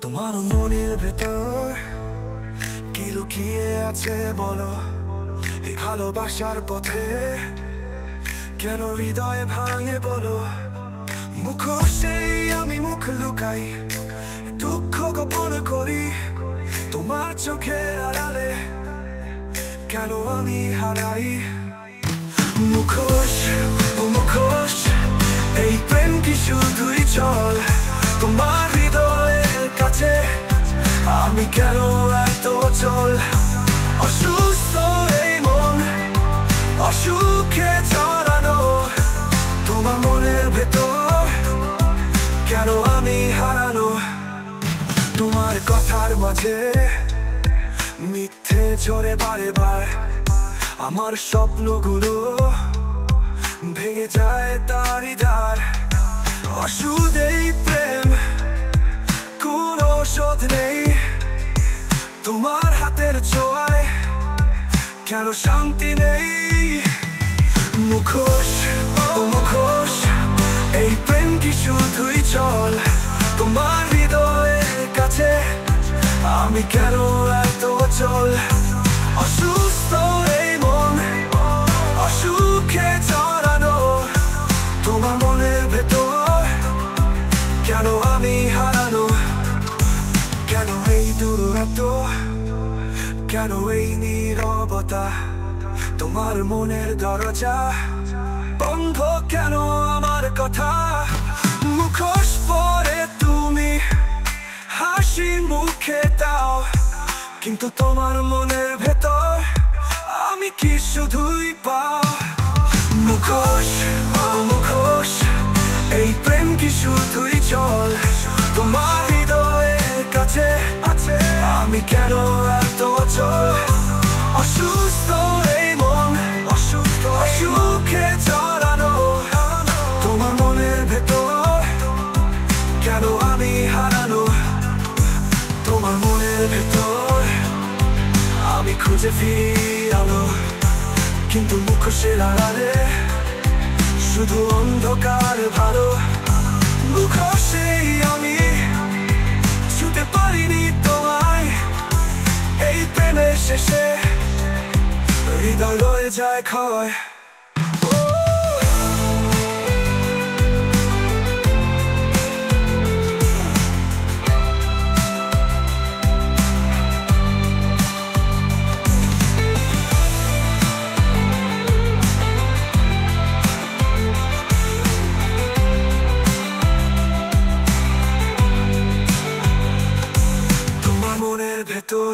তোমার মনের ভেতর কি লুকিয়ে আছে বলো? এই ভালোবাসার পথে কেন হৃদয় ভাঙে বলো? মুখোশেই আমি মুখ লুকাই, দুঃখ গোপন করি তোমার চোখের আড়ালে। কেন আমি হারাই? মুখোশ ও মুখোশ, এই প্রেম কি শুধুই চল? তোমার হৃদয়ের কাছে আমি কেন এত চল? অসুস্থ এই মন, অসুখে জড়ানো, তোমার মনের ভেতর কেন আমি হারানো? তোমার কথার মাঝে মিথ্যে ঝরে বারে বার, আমার স্বপ্নগুলো ভেঙে যায় তারই দ্বার। অসুধ এই প্রেম, কোনো শোধ নেই, তোমার হাতের ছোঁয়ায় কেন শান্তি নেই? মুখোশ ও মুখোশ, এই প্রেম কি শুধুই চল? তোমার হৃদয়ের কাছে আমি কেন এত চল? অসুস্থ এই মন, অসুখে জড়ানো, তোমার মনের ভেতর কেন আমি হারানো? কেন এই দূরত্ব, কেন এই নীরবতা? তোমার মনের দরজা বন্ধ কেন আমার কথা? মুখোশ পরে তুমি হাসি মুখে দাও, কিন্তু তোমার মনের ভেতর আমি কি শুধুই পাও? মুখোশ ও মুখোশ, এই প্রেম কি শুধুই চল? তোমার হৃদয়ের কাছে আমি কেন এত চল? অসুস্থ এই মন, অসুখে জড়ানো, তোমার মনের ভেতর কেন আমি হারানো? তোমার মনের ভেতর আমি খুঁজে ফিরালো, কিন্তু মুখোশের আড়ালে শুধু অন্ধকার ভালো। মুখোশেই আমি ছুঁতে পারিনি তোমায়, এই প্রেমের শেষে হৃদয় রয়ে যায় ক্ষয়। তোমার মনের ভেতর